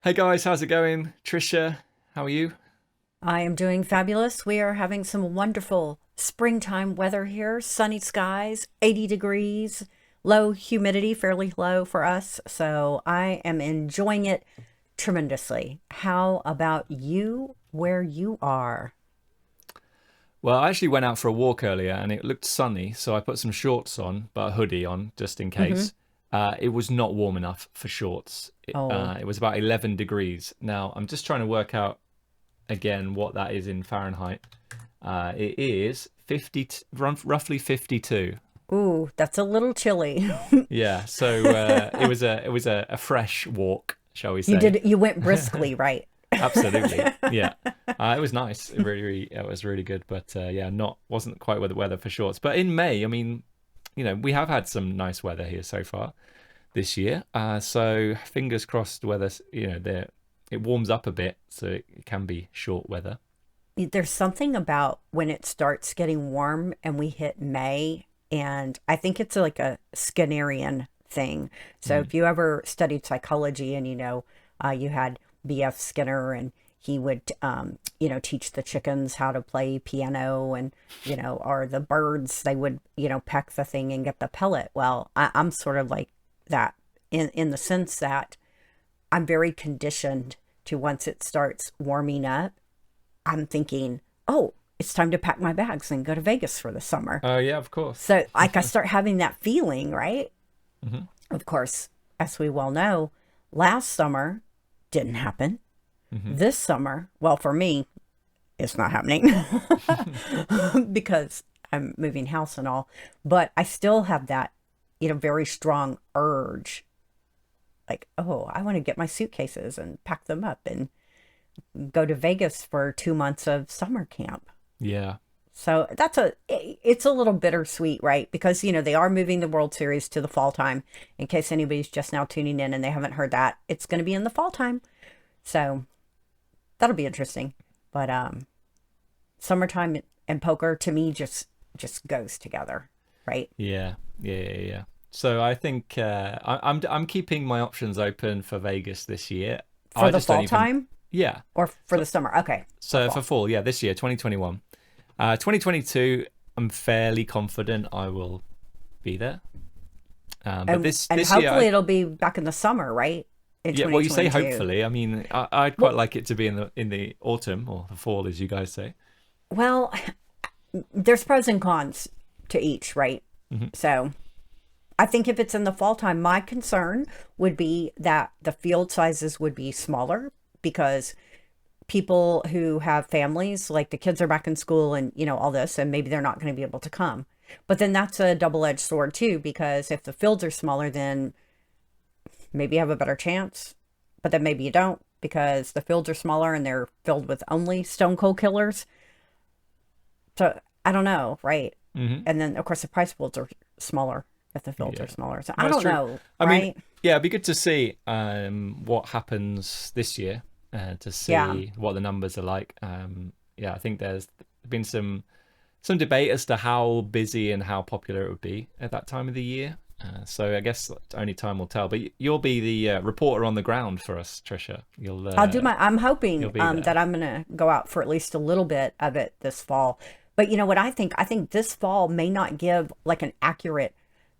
Hey guys, how's it going? Tricia, how are you? I am doing fabulous. We are having some wonderful springtime weather here, sunny skies, 80 degrees, low humidity, fairly low for us. So I am enjoying it tremendously. How about you, where you are? Well, I actually went out for a walk earlier and it looked sunny, so I put some shorts on, but a hoodie on just in Hmm. case. It was not warm enough for shorts. Oh, It was about 11 degrees. Now, I'm just trying to work out again what that is in Fahrenheit. It is roughly 52. ooh, that's a little chilly. Yeah, so it was a fresh walk, shall we You say? did, you went briskly, right? Absolutely, yeah. It was nice. It was really good. But yeah, not wasn't quite with the weather for shorts. But in May, I mean, we have had some nice weather here so far this year. So fingers crossed, weather, it warms up a bit, so it can be short weather. There's something about when it starts getting warm and we hit May, and I think it's like a Skinnerian thing. So Mm. if you ever studied psychology and you had B.F. Skinner and he would teach the chickens how to play piano and or the birds they would peck the thing and get the pellet. Well, I'm sort of like that in the sense that I'm very conditioned to once it starts warming up I'm thinking, oh, it's time to pack my bags and go to Vegas for the summer. Oh yeah, of course. So like I start having that feeling, right? Hmm. Of course, as we well know, last summer didn't happen. Hmm. This summer, well, for me, it's not happening because I'm moving house and all. But I still have that, very strong urge, like, oh, I want to get my suitcases and pack them up and go to Vegas for 2 months of summer camp. Yeah. So it's a little bittersweet, right? Because, they are moving the World Series to the fall time. In case anybody's just now tuning in and they haven't heard that, it's going to be in the fall time. So that'll be interesting. But summertime and poker to me just goes together, right? Yeah. Yeah. Yeah. Yeah. So I think I'm keeping my options open for Vegas this year. For I the just don't fall even. time Yeah. or for So the summer. Okay, for so for fall. fall, yeah, this year, 2021. 2022, I'm fairly confident I will be there. But And this and this year, hopefully it'll be back in the summer, right? In yeah. Well, you say 2022. hopefully. I mean, I'd quite Well, like it to be in the autumn or the fall, as you guys say. well, there's pros and cons to each, right? Hmm. So I think if it's in the fall time, my concern would be that the field sizes would be smaller because people who have families, like the kids are back in school and, all this, and maybe they're not going to be able to come. But then that's a double-edged sword too, because if the fields are smaller, then maybe you have a better chance, but then maybe you don't because the fields are smaller and they're filled with only stone cold killers. So I don't know, right? Hmm. And then of course the price pools are smaller if the fields are Yeah, smaller. So I that's don't true. know, I mean, right? yeah, it'd be good to see what happens this year, to Yeah. see what the numbers are like. Yeah, I think there's been some debate as to how busy and how popular it would be at that time of the year. So I guess only time will tell. But you'll be the reporter on the ground for us, Trisha. I'm You'll hoping be that there. I'm gonna go out for at least a little bit of it this fall. But you know what I think? I think this fall may not give like an accurate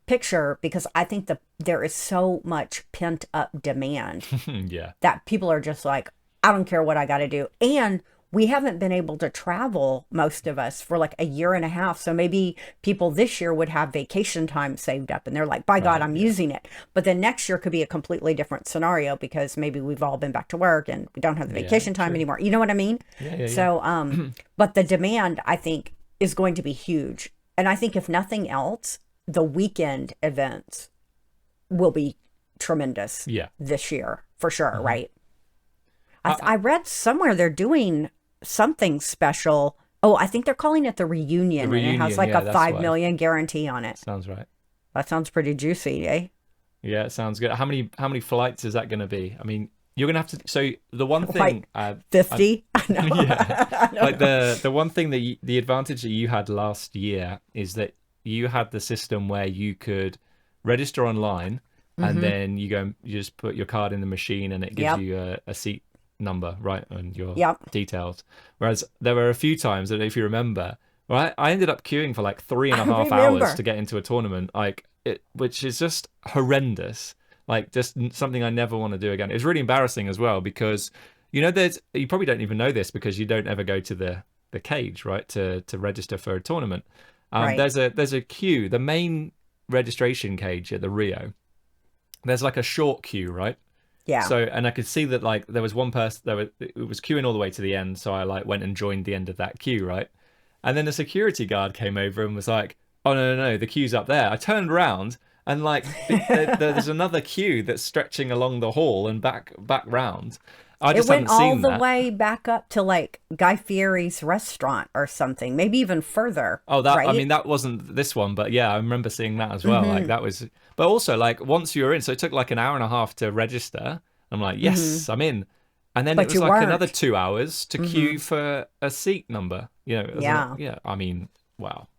picture because I think there is so much pent up demand Yeah. that people are just like, I don't care what I got to do. And we haven't been able to travel, most of us, for like a year and a half. So maybe people this year would have vacation time saved up and they're like, by God, Right. I'm Yeah. using it. But then next year could be a completely different scenario because maybe we've all been back to work and we don't have the Yeah. vacation time True. anymore. You know what I mean? Yeah. Yeah. Yeah. So, but the demand, I think, is going to be huge. And I think if nothing else, the weekend events will be tremendous Yeah. this year for sure, Hmm. right? I, I read somewhere they're doing something special. Oh, I think they're calling it the the reunion, and it has reunion. like Yeah, a that's 5 million guarantee on it. sounds right. That sounds pretty juicy, eh? Yeah, it sounds good. How many flights is that going to be? I mean, you're going to have to. So the one thing, Like I 50? I know. yeah, I don't like know. the one thing that the advantage that you had last year is that you had the system where you could register online and then you go, you just put your card in the machine, and it gives Yep. you a seat number, right, and your Yep. details. Whereas there were a few times, I don't know if you remember, right, I ended up queuing for like three and I a half hours to remember. get into a tournament, like it, which is just horrendous. Like just something I never want to do again. It's really embarrassing as well because there's you probably don't even know this because you don't ever go to the cage, right, to register for a tournament. Right. There's a queue, the main registration cage at the Rio. There's like a short queue, right? Yeah. So, and I could see that like there was one person it was queuing all the way to the end, so I like went and joined the end of that queue, right? And then a security guard came over and was like, "Oh no, the queue's up there." I turned around and like there's another queue that's stretching along the hall and back round. I It just went hadn't all seen the that. way back up to like Guy Fieri's restaurant or something, maybe even further, Oh, that I right? mean that wasn't this one, but yeah, I remember seeing that as well. Like that was, but also like once you were in, so it took like an hour and a half to register. I'm like, yes, I'm in, and then it But was you like another weren't. 2 hours to queue for a seat number. Yeah. Yeah. I mean, wow.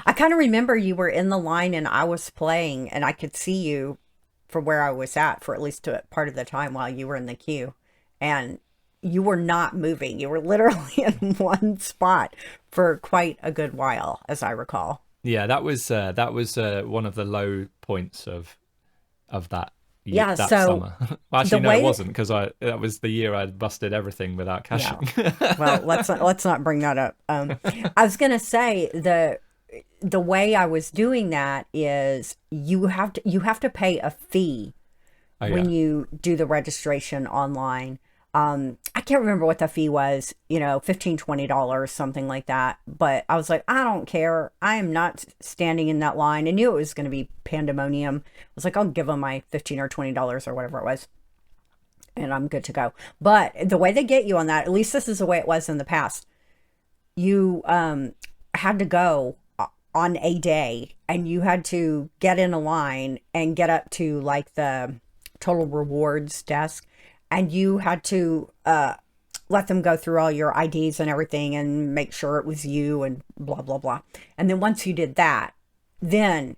I kind of remember you were in the line and I was playing and I could see you from where I was at least a part of the time while you were in the queue. And you were not moving. You were literally in one spot for quite a good while, as I recall. Yeah, that was one of the low points of Yeah, that so summer. Well, the actually, no, it way wasn't because I that was the year I busted everything without yeah. cashing. Well, let's not bring that up. I was gonna say the way I was doing that is you have to pay a fee Oh when yeah. you do the registration online. I can't remember what the fee was, $15, $20, something like that. But I was like, I don't care. I am not standing in that line. I knew it was going to be pandemonium. I was like, I'll give them my $15 or $20 or whatever it was, and I'm good to go. But the way they get you on that, at least this is the way it was in the past, you had to go on a day and you had to get in a line and get up to like the total rewards desk, and you had to let them go through all your IDs and everything and make sure it was you and blah blah blah. And then once you did that, then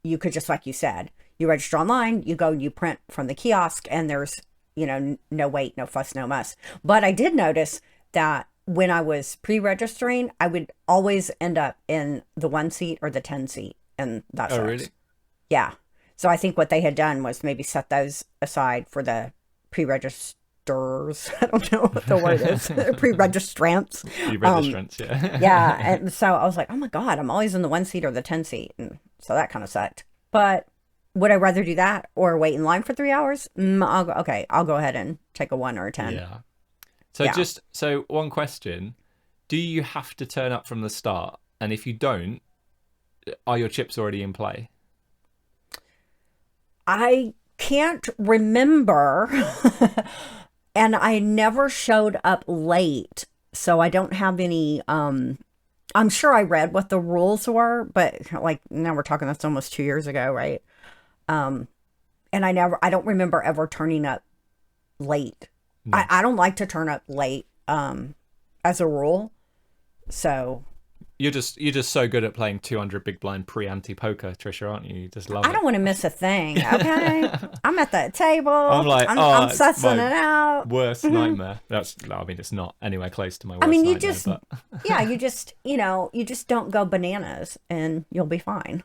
you could, just like you said, you register online, you go, you print from the kiosk, and there's no wait, no fuss, no muss. But I did notice that when I was pre-registering, I would always end up in the 1 seat or the 10 seat in that Oh sense. really? Yeah. So I think what they had done was maybe set those aside for the pre-registrars. I don't know what the word is. Pre-registrants. You Um, registrants, yeah. yeah. And so I was like, oh my God, I'm always in the 1 seat or the 10 seat. And so that kind of sucked. But would I rather do that or wait in line for 3 hours? I'll go ahead and take a 1 or a 10. Yeah. So Yeah. just so one question, do you have to turn up from the start? And if you don't, are your chips already in play? I can't remember. And I never showed up late. So I don't have any. I'm sure I read what the rules were, but like now we're talking, that's almost 2 years ago, right? Um, and I don't remember ever turning up late. No. I don't like to turn up late, as a rule. So You're just so good at playing 200 big blind pre-ante poker, Trisha, aren't you? You just love I it. don't want to miss a thing. Okay. I'm at the I'm table. like, I'm oh, it's sussing my it out. worst nightmare. I mean, it's not anywhere close to my I worst mean, nightmare, but yeah, you just don't go bananas and you'll be fine.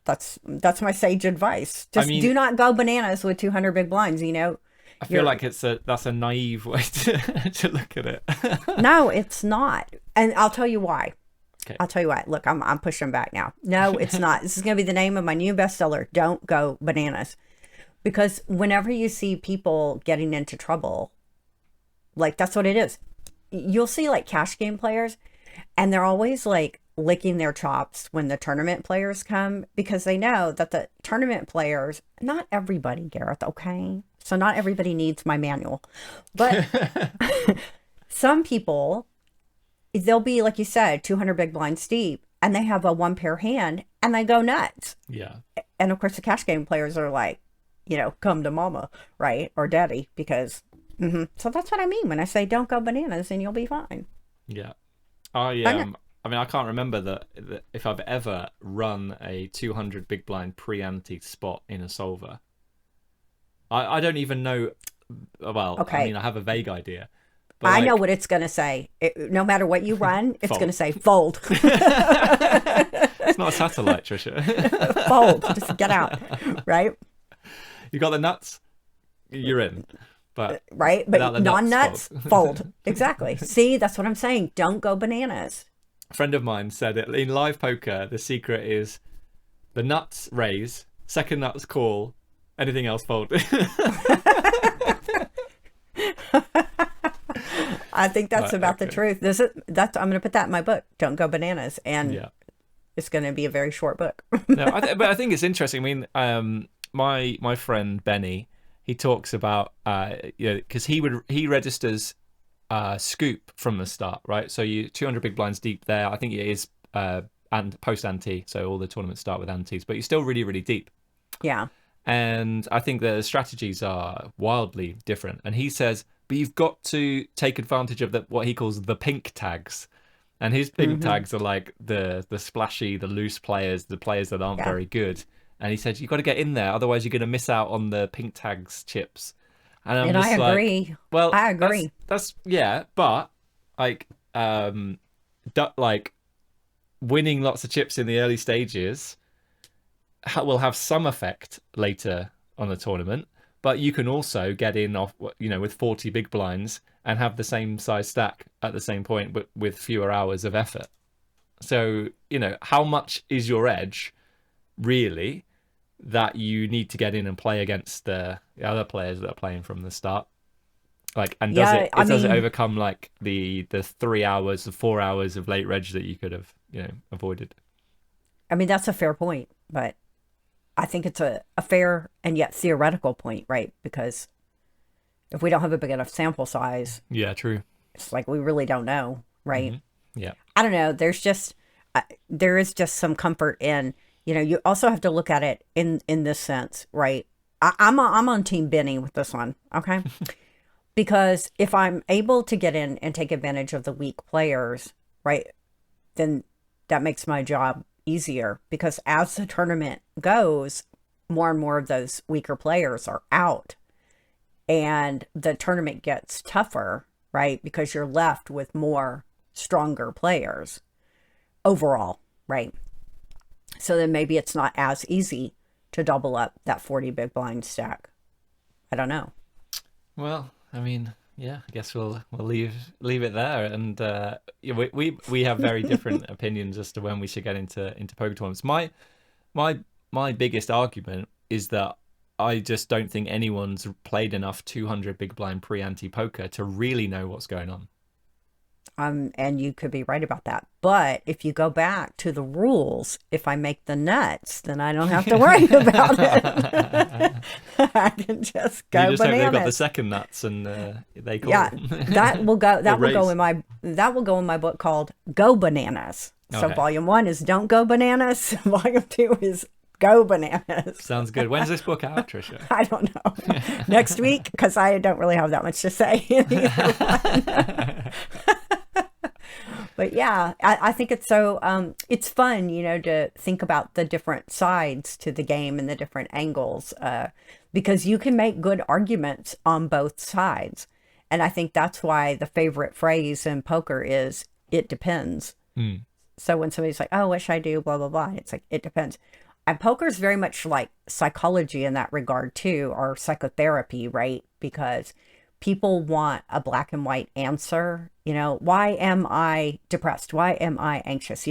That's my sage advice. I Just mean, do not go bananas with 200 big blinds, I feel You're like that's a naive way to look at it. No, it's not. And I'll tell you why. Okay. I'll tell you what. Look, I'm pushing back now. No, it's not. This is going to be the name of my new bestseller. Don't go bananas. Because whenever you see people getting into trouble, like that's what it is. You'll see like cash game players, and they're always like licking their chops when the tournament players come because they know that the tournament players, not everybody, Gareth, okay? So not everybody needs my manual. But some people, they'll be, like you said, 200 big blinds deep, and they have a one pair hand, and they go nuts. Yeah. And of course, the cash game players are like, come to mama, right? Or daddy, because, so that's what I mean when I say don't go bananas and you'll be fine. Yeah. I know. I mean, I can't remember that if I've ever run a 200 big blind pre-ante spot in a solver. I don't even know. Well, I Okay. mean, I have a vague idea, but I know like what it's going to say. No matter what you run, it's going to fold. say fold. It's not a satellite, Tricia. Fold. Just get out. Right? You got the nuts, you're in. But Right? without the But nuts, non-nuts, fold. Exactly. See, that's what I'm saying. Don't go bananas. a friend of mine said it in live poker. The secret is the nuts raise, second nuts call, anything else fold. I think that's Right, about the okay. truth. I'm going to put that in my book. Don't go bananas, and Yeah. it's going to be a very short book. No, but I think it's interesting. I mean, my friend Benny, he talks about because he registers scoop from the start, right? So you 200 big blinds deep there. I think it is and post ante, so all the tournaments start with antes, but you're still really really deep. Yeah. And I think the strategies are wildly different. And he says, but you've got to take advantage of what he calls the pink tags. And his pink tags are like the splashy, the loose players, the players that aren't Yeah. very good. And he said, you've got to get in there, otherwise you're going to miss out on the pink tags chips. And I'm And just I like, agree. well, I agree. That's yeah, but like, like winning lots of chips in the early stages will have some effect later on the tournament, but you can also get in off, with 40 big blinds and have the same size stack at the same point, but with fewer hours of effort. So, how much is your edge really that you need to get in and play against the other players that are playing from the start? Like, and does Yeah, it overcome like the 3 hours, the 4 hours of late reg that you could have, avoided? I mean, that's a fair point, but I think it's a fair and yet theoretical point, right? Because if we don't have a big enough sample size, Yeah, true. it's like we really don't know, right? Yeah. I don't know. There is just some comfort in, you also have to look at it in this sense, right? I'm on Team Benny with this one, okay? Because if I'm able to get in and take advantage of the weak players, right, then that makes my job easier, because as the tournament goes, more and more of those weaker players are out and the tournament gets tougher, right? Because you're left with more stronger players overall, right? So then maybe it's not as easy to double up that 40 big blind stack. I don't know. Well, I mean, yeah, I guess we'll leave it there, and we have very different opinions as to when we should get into poker tournaments. My biggest argument is that I just don't think anyone's played enough 200 big blind pre-ante poker to really know what's going on. And you could be right about that. But if you go back to the rules, if I make the nuts, then I don't have to worry about it. I can just go You just hope they've got the bananas. second nuts and they call. Yeah, that will go. That will go raise. in my. That will go in my book called "Go Bananas." So Okay. volume 1 is "Don't Go Bananas." Volume 2 is "Go Bananas." Sounds good. When's this book out, Tricia? I don't know. Next week, because I don't really have that much to say in either one. But yeah, I think it's so, it's fun, to think about the different sides to the game and the different angles, because you can make good arguments on both sides. And I think that's why the favorite phrase in poker is, it depends. Mm. So when somebody's like, oh, what should I do? Blah, blah, blah. It's like, it depends. And poker is very much like psychology in that regard too, or psychotherapy, right? Because people want a black and white answer. Why am I depressed? Why am I anxious?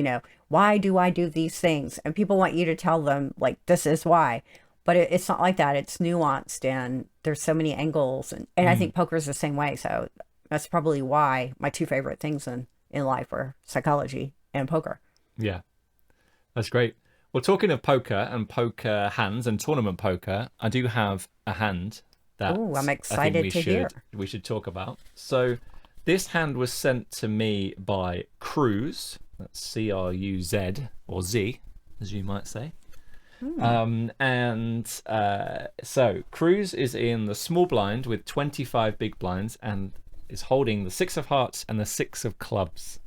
Why do I do these things? And people want you to tell them, like, this is why. But it's not like that. It's nuanced, and there's so many angles. And I think poker is the same way. So that's probably why my two favorite things in life are psychology and poker. Yeah, that's great. Well, talking of poker and poker hands and tournament poker, I do have a hand that Ooh, I'm I excited think to hear. we should talk about. So this hand was sent to me by Cruz. That's Cruz, or Z, as you might say. So Cruz is in the small blind with 25 big blinds and is holding the 6 of hearts and the 6 of clubs.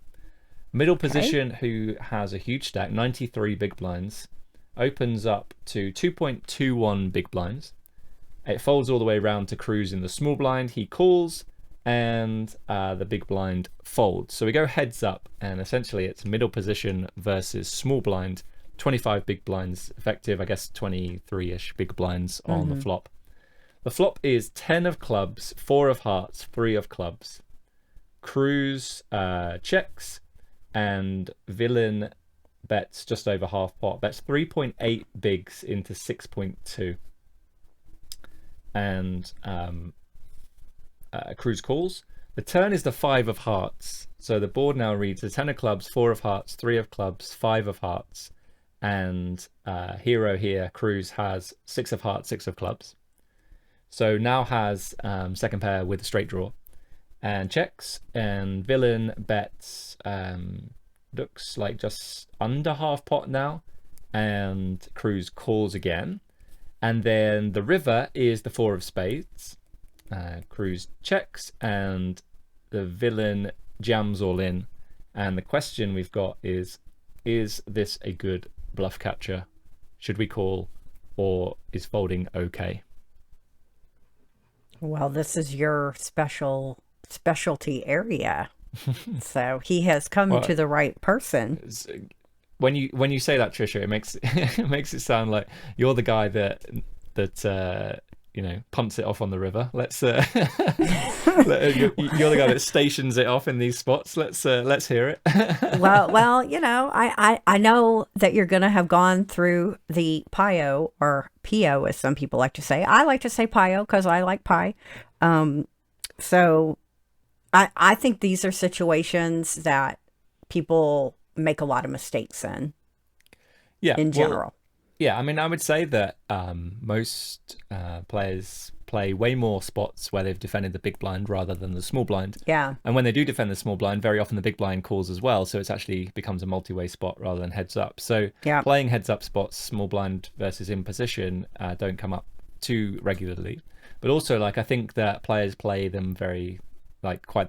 Middle Okay. position, who has a huge stack, 93 big blinds, opens up to 2.21 big blinds. It folds all the way around to Cruz in the small blind. He calls, and the big blind folds. So we go heads up, and essentially it's middle position versus small blind. 25 big blinds effective, I guess 23-ish big blinds on the flop. The flop is 10 of clubs, 4 of hearts, 3 of clubs. Cruz checks, and villain bets just over half pot, bets 3.8 bigs into 6.2. And Cruz calls. The turn is the 5 of hearts. So the board now reads the 10 of clubs, 4 of hearts, 3 of clubs, 5 of hearts. And hero here, Cruz, has 6 of hearts, 6 of clubs. So now has second pair with a straight draw. And checks. And villain bets, looks like just under half pot now. And Cruz calls again. And then the river is the 4 of spades. Cruz checks, and the villain jams all in. And the question we've got is this a good bluff catcher? Should we call, or is folding okay? Well, this is your specialty area. So he has come Well, to the right person. when you say that, Tricia, it makes it makes it sound like you're the guy that pumps it off on the river. Let's you're the guy that stations it off in these spots. Let's hear it. Well, I know that you're going to have gone through the Piyo, or Piyo, as some people like to say. I like to say Piyo because I like pie. So I think these are situations that people make a lot of mistakes in Yeah, well, general. yeah. I mean, I would say that most players play way more spots where they've defended the big blind rather than the small blind. Yeah. And when they do defend the small blind, very often the big blind calls as well. So it's actually becomes a multi-way spot rather than heads up. So Yeah. playing heads up spots, small blind versus in position, don't come up too regularly. But also, like, I think that players play them very, like, quite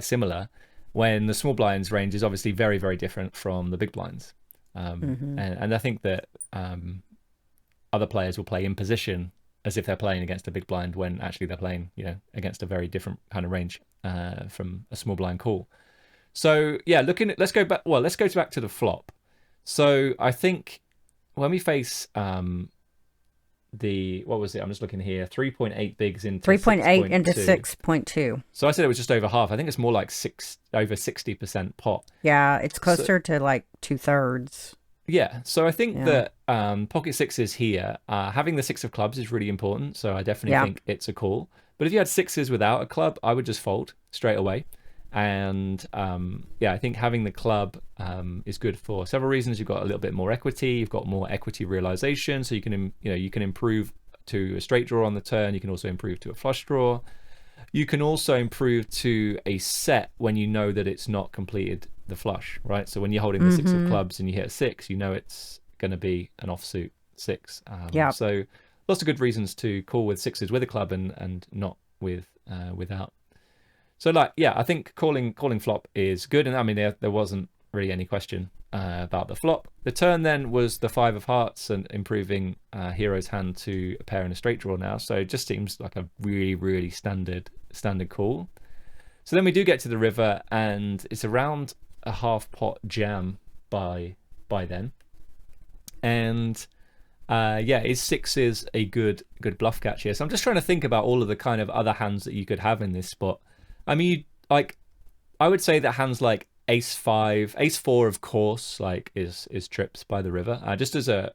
similar, when the small blinds range is obviously very, very different from the big blinds. And I think that other players will play in position as if they're playing against a big blind, when actually they're playing, against a very different kind of range from a small blind call. So yeah, let's go back. Well, let's go back to the flop. So I think when we face what was it? I'm just looking here. 3.8 bigs into 3.8 into 6.2. 6.2. So I said it was just over half. I think it's more like over 60% pot. Yeah, it's So, closer to like 2/3. yeah. So I think Yeah. that pocket sixes here, having the 6 of clubs is really important. So I definitely Yeah. think it's a call. But if you had 6s without a club, I would just fold straight away. And I think having the club is good for several reasons. You've got a little bit more equity. You've got more equity realization, so you can improve to a straight draw on the turn. You can also improve to a flush draw. You can also improve to a set when you know that it's not completed the flush, right? So when you're holding the 6 of clubs and you hit a 6, you know it's going to be an offsuit 6. Yeah. So lots of good reasons to call with 6s with a club and not without. So I think calling flop is good, and I mean there wasn't really any question about the flop. The turn then was the 5 of hearts and improving hero's hand to a pair and a straight draw now. So it just seems like a really, really standard call. So then we do get to the river, and it's around a half pot jam by then. And is 6s a good bluff catch here? So I'm just trying to think about all of the kind of other hands that you could have in this spot. I mean, I would say that hands like ace 5, ace 4, of course, like is trips by the river. Just as a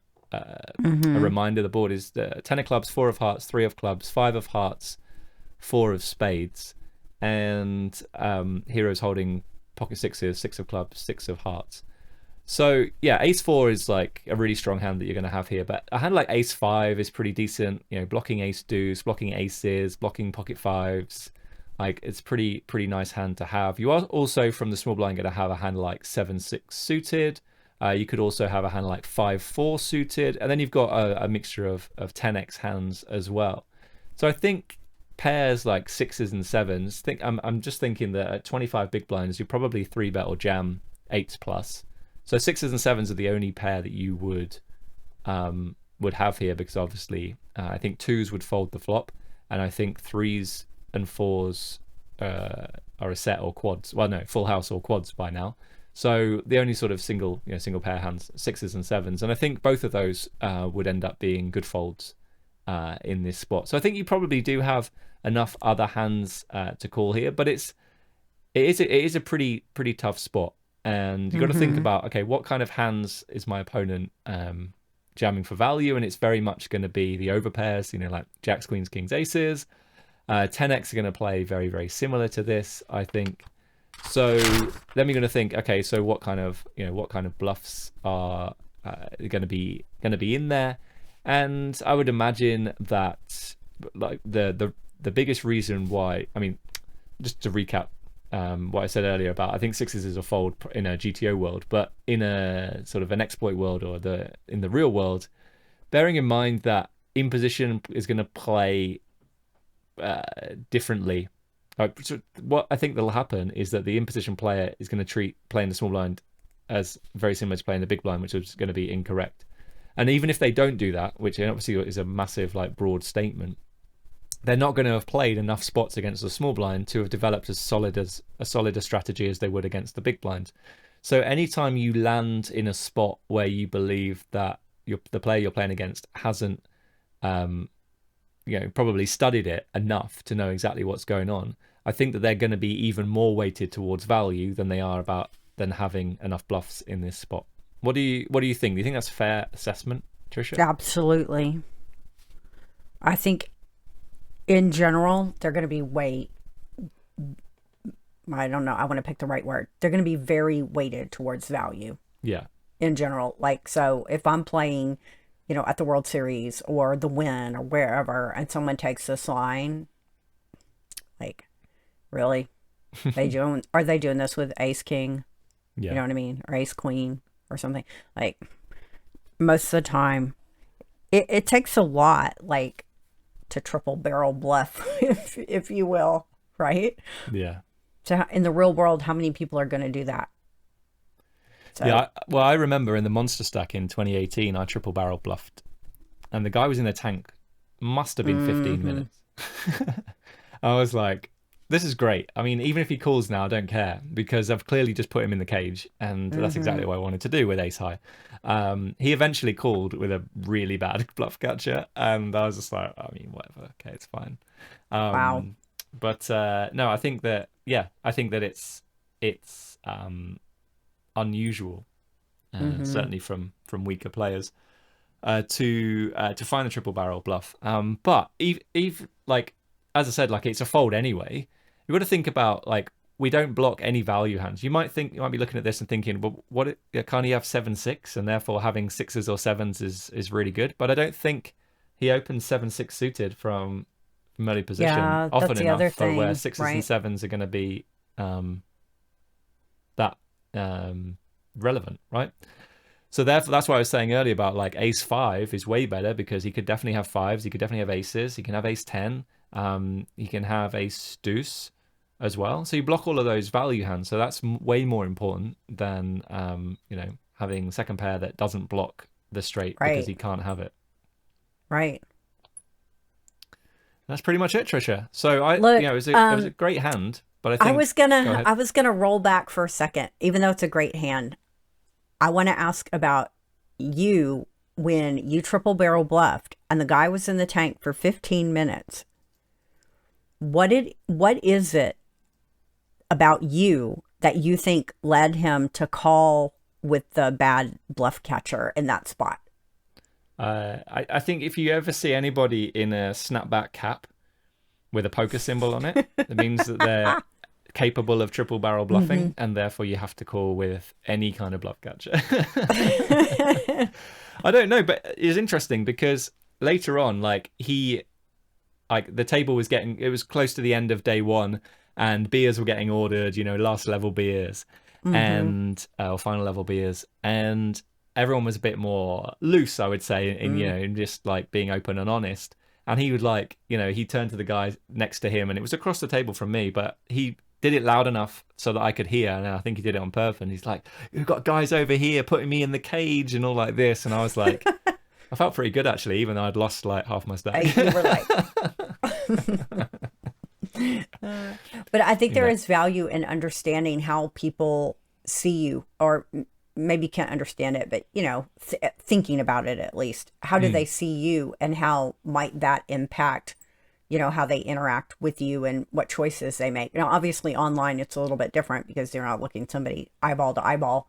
reminder, the board is the 10 of clubs, 4 of hearts, 3 of clubs, 5 of hearts, 4 of spades, and heroes holding pocket 6s, 6 of clubs, 6 of hearts. So yeah, ace 4 is like a really strong hand that you're going to have here, but a hand like ace 5 is pretty decent. Blocking ace deuce, blocking aces, blocking pocket 5s. Like, it's pretty nice hand to have. You are also, from the small blind, going to have a hand like 7-6 suited. You could also have a hand like 5-4 suited, and then you've got a mixture of 10x hands as well. So I think pairs like 6s and 7s. I'm just thinking that at 25 big blinds, you probably 3-bet or jam eights plus. So sixes and sevens are the only pair that you would have here, because obviously I think twos would fold the flop, and I think threes and fours are a set or quads. Well, no, full house or quads by now. So the only sort of single pair hands, sixes and sevens, and I think both of those would end up being good folds in this spot. So I think you probably do have enough other hands to call here, but it is a pretty tough spot, and you've got to think about, okay, what kind of hands is my opponent jamming for value? And it's very much going to be the overpairs, like jacks, queens, kings, aces. 10x are going to play very, very similar to this, I think. So then we're going to think, okay, so what kind of bluffs are going to be in there? And I would imagine that like the biggest reason why, I mean, just to recap what I said earlier about, I think sixes is a fold in a GTO world, but in a sort of an exploit world or in the real world, bearing in mind that imposition is going to play differently. So what I think that'll happen is that the imposition player is going to treat playing the small blind as very similar to playing the big blind, which is going to be incorrect. And even if they don't do that, which obviously is a massive, like, broad statement, they're not going to have played enough spots against the small blind to have developed as solid a strategy as they would against the big blind. So anytime you land in a spot where you believe that the player you're playing against hasn't probably studied it enough to know exactly what's going on, I think that they're going to be even more weighted towards value than they are than having enough bluffs in this spot. What do you think? Do you think that's a fair assessment, Tricia? Absolutely. I think in general, they're going to be I don't know, I want to pick the right word. They're going to be very weighted towards value. Yeah. In general. Like, so if I'm playing, at the World Series or the Win or wherever, and someone takes this line, like, really? Are they doing this with ace king? Yeah. You know what I mean? Or ace queen or something. Like, most of the time, it takes a lot, like, to triple barrel bluff, if you will, right? Yeah. So in the real world, how many people are going to do that? So. Yeah, well, I remember in the Monster Stack in 2018, I triple barrel bluffed, and the guy was in the tank. Must have been 15 minutes. I was like, this is great. I mean, even if he calls now, I don't care, because I've clearly just put him in the cage, and that's exactly what I wanted to do with ace high. He eventually called with a really bad bluff catcher, and I was just like, I mean, whatever. Okay, it's fine. Wow. But no, I think that it's unusual, certainly from weaker players, to find the triple barrel bluff. But even like, as I said, like, it's a fold anyway. You've got to think about, like, we don't block any value hands. You might be looking at this and thinking, well, can't he have 7-6, and therefore having sixes or sevens is really good? But I don't think he opens 7-6 suited from early position often enough for where sixes and sevens are going to be that relevant, right? So therefore, that's why I was saying earlier about, like, ace 5 is way better, because he could definitely have fives, he could definitely have aces, he can have ace 10, he can have ace deuce as well. So you block all of those value hands. So that's way more important than having second pair that doesn't block the straight because he can't have it. Right. That's pretty much it, Tricia. So it was a great hand, but I think I was gonna roll back for a second, even though it's a great hand. I want to ask about you when you triple barrel bluffed and the guy was in the tank for 15 minutes. What is it about you that you think led him to call with the bad bluff catcher in that spot? I think if you ever see anybody in a snapback cap with a poker symbol on it, it means that they're capable of triple barrel bluffing, and therefore you have to call with any kind of bluff catcher. I don't know, but it's interesting because later on, the table was it was close to the end of day one, and beers were getting ordered, last level beers and or final level beers, and everyone was a bit more loose, I would say, in just like being open and honest. And he would he turned to the guy next to him, and it was across the table from me, but he did it loud enough so that I could hear, and I think he did it on purpose. And he's like, "We've got guys over here putting me in the cage and all like this," and I was like, I felt pretty good actually, even though I'd lost like half my stack. You were like, but I think there Yeah. is value in understanding how people see you, or maybe can't understand it, but thinking about it at least. How do they Mm. see you, and how might that impact, how they interact with you and what choices they make? Now, obviously, online it's a little bit different because you're not looking somebody eyeball to eyeball.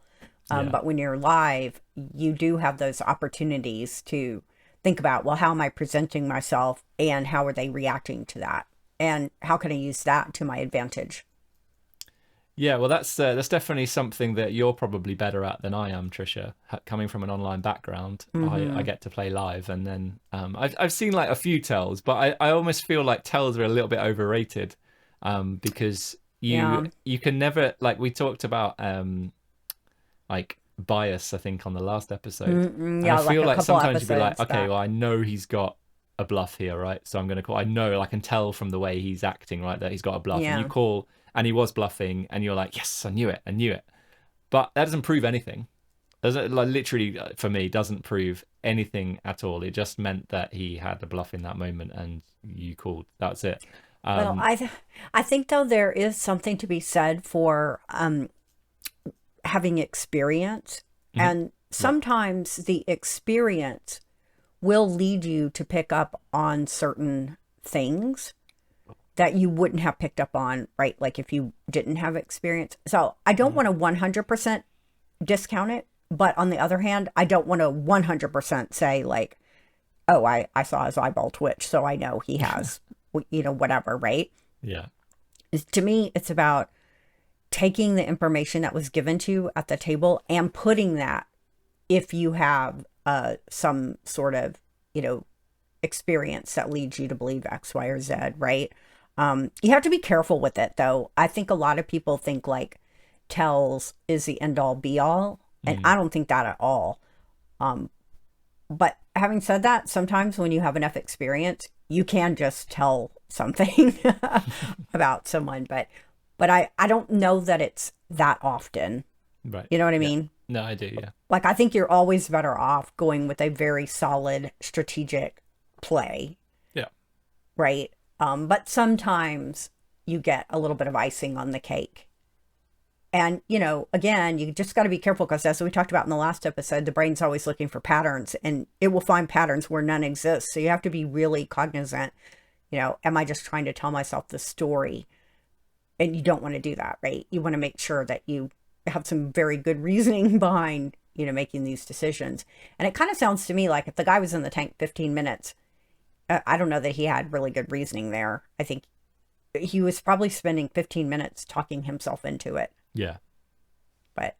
Yeah. But when you're live, you do have those opportunities to think about, well, how am I presenting myself, and how are they reacting to that? And how can I use that to my advantage? Yeah, well, that's definitely something that you're probably better at than I am, Tricia. Coming from an online background, I get to play live, and then I've seen like a few tells, but I almost feel like tells are a little bit overrated, because Yeah. you can never, like we talked about like bias, I think, on the last episode, and I Yeah, like feel a like couple sometimes you'd be like, episodes okay, back. well, I know he's got a bluff here, right? So I'm going to call. I know, I can tell from the way he's acting, right, that he's got a bluff, and you Yeah. call, and he was bluffing, and you're like, yes, I knew it. But that doesn't prove anything. Doesn't, like, literally, for me, doesn't prove anything at all. It just meant that he had a bluff in that moment, and you called. That's it. Well, Um, I think though there is something to be said for having experience, mhm, and right. sometimes the experience will lead you to pick up on certain things that you wouldn't have picked up on, right? Like if you didn't have experience. So I don't Mhm. want to 100% discount it, but on the other hand, I don't want to 100% say like, oh, I saw his eyeball twitch, so I know he has, whatever, right? Yeah. To me, it's about taking the information that was given to you at the table and putting that, if you have some sort of, experience that leads you to believe X, Y, or Z, right? You have to be careful with it, though. I think a lot of people think like tells is the end all be all, and Mm. I don't think that at all. But having said that, sometimes when you have enough experience, you can just tell something about someone. But I don't know that it's that often. Right. You know what I Yeah. mean? No, I do. Yeah. Like, I think you're always better off going with a very solid strategic play, Yeah. right? But sometimes you get a little bit of icing on the cake. And, again, you just got to be careful because, as we talked about in the last episode, the brain's always looking for patterns, and it will find patterns where none exist. So you have to be really cognizant, am I just trying to tell myself the story? And you don't want to do that, right? You want to make sure that you have some very good reasoning behind, making these decisions. And it kind of sounds to me like if the guy was in the tank 15 minutes, I don't know that he had really good reasoning there. I think he was probably spending 15 minutes talking himself into it. Yeah. But,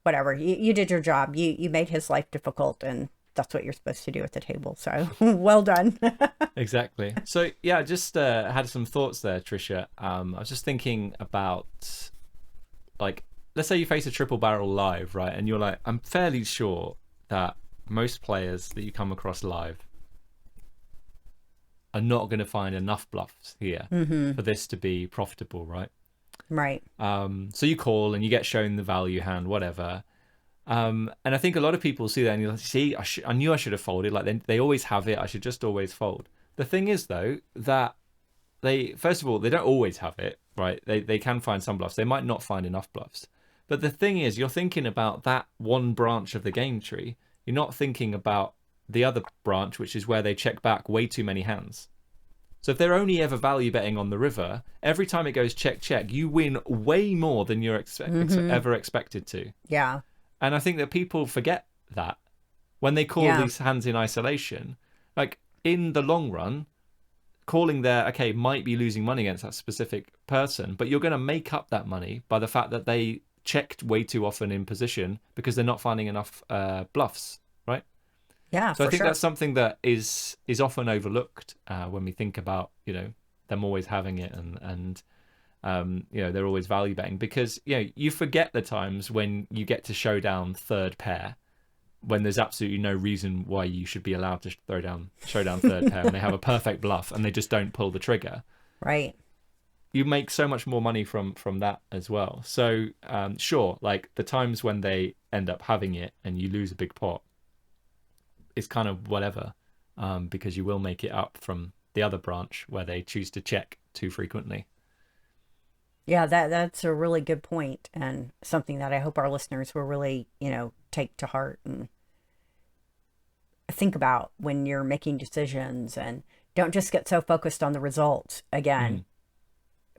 whatever. You did your job. You made his life difficult, and that's what you're supposed to do at the table. So well done. Exactly. So yeah, I just had some thoughts there, Tricia. I was just thinking about, like, let's say you face a triple barrel live, right? And you're like, I'm fairly sure that most players that you come across live are not going to find enough bluffs here for this to be profitable, right? Right. So you call and you get shown the value hand, whatever. And I think a lot of people see that and you're like, see, I knew I should have folded. Like they always have it. I should just always fold. The thing is, though, that first of all, they don't always have it, right? They can find some bluffs. They might not find enough bluffs. But the thing is, you're thinking about that one branch of the game tree. You're not thinking about the other branch, which is where they check back way too many hands. So if they're only ever value betting on the river, every time it goes check, check, you win way more than you're ever expected to. Yeah. And I think that people forget that when they call Yeah. these hands in isolation. Like, in the long run, calling there, okay, might be losing money against that specific person, but you're going to make up that money by the fact that they checked way too often in position because they're not finding enough bluffs, right? Yeah, So I for think sure. that's something that is often overlooked when we think about, them always having it and they're always value betting, because you forget the times when you get to show down third pair when there's absolutely no reason why you should be allowed to show down third pair, and they have a perfect bluff and they just don't pull the trigger. Right. you make so much more money from that as well. So sure, like the times when they end up having it and you lose a big pot, it's kind of whatever, because you will make it up from the other branch where they choose to check too frequently. Yeah, that's a really good point, and something that I hope our listeners will really, take to heart and think about when you're making decisions, and don't just get so focused on the results again,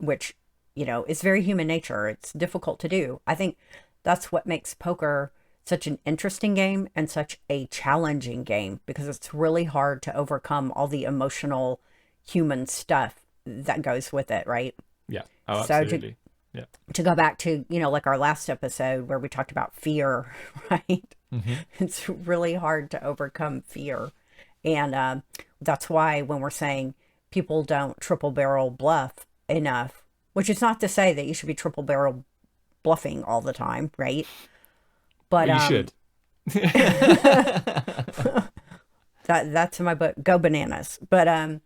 Mm. which, is very human nature. It's difficult to do. I think that's what makes poker such an interesting game and such a challenging game, because it's really hard to overcome all the emotional human stuff that goes with it, right? Yeah. Oh, So to absolutely. Yeah. to go back to, like our last episode where we talked about fear, right? Hmm. It's really hard to overcome fear. And that's why when we're saying people don't triple barrel bluff enough, which is not to say that you should be triple barrel bluffing all the time, right? But Well, you should. that's in my book, Go Bananas. But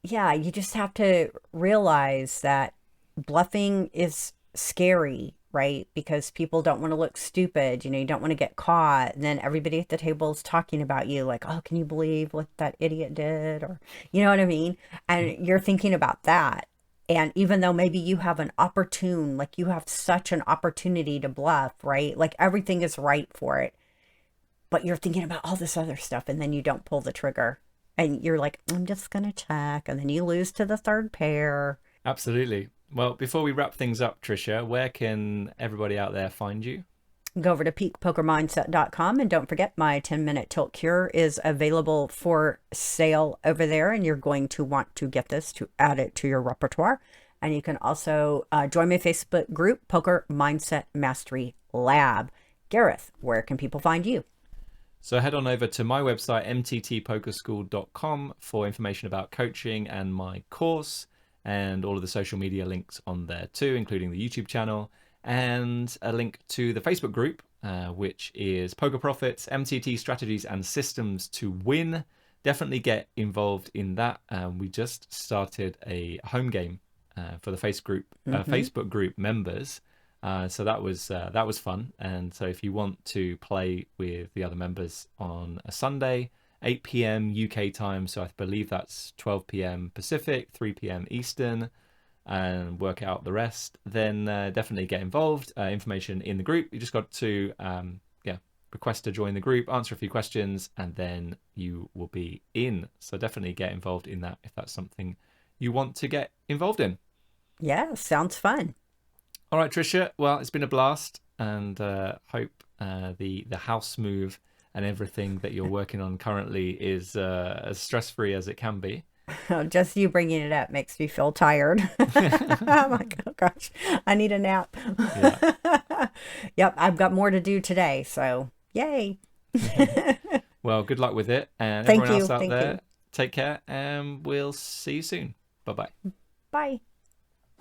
yeah, you just have to realize that bluffing is scary, right? Because people don't want to look stupid. You don't want to get caught. And then everybody at the table is talking about you like, oh, can you believe what that idiot did? Or, you know what I mean? And you're thinking about that. And even though maybe you have like you have such an opportunity to bluff, right? Like everything is right for it, but you're thinking about all this other stuff and then you don't pull the trigger. And you're like, I'm just going to check. And then you lose to the third pair. Absolutely. Well, before we wrap things up, Tricia, where can everybody out there find you? Go over to peakpokermindset.com, and don't forget my 10-minute tilt cure is available for sale over there, and you're going to want to get this to add it to your repertoire. And you can also join my Facebook group, Poker Mindset Mastery Lab. Gareth, where can people find you? So head on over to my website, mttpokerschool.com, for information about coaching and my course, and all of the social media links on there too, including the YouTube channel, and a link to the Facebook group, which is Poker Profits, MTT Strategies and Systems to Win. Definitely get involved in that. We just started a home game for the Facebook group members. So that was fun. And so if you want to play with the other members on a Sunday, 8 p.m. UK time, so I believe that's 12 p.m. Pacific, 3 p.m. Eastern, and work out the rest, then definitely get involved. Information in the group. You just got to request to join the group, answer a few questions, and then you will be in. So definitely get involved in that if that's something you want to get involved in. Yeah, sounds fun. All right, Tricia. Well, it's been a blast, and hope the house move and everything that you're working on currently is as stress-free as it can be. Just you bringing it up makes me feel tired. I'm like, oh gosh, I need a nap. Yeah. Yep, I've got more to do today, so yay. Well, good luck with it, and Thank everyone you. else out Thank there, you. take care, and we'll see you soon. Bye-bye. Bye.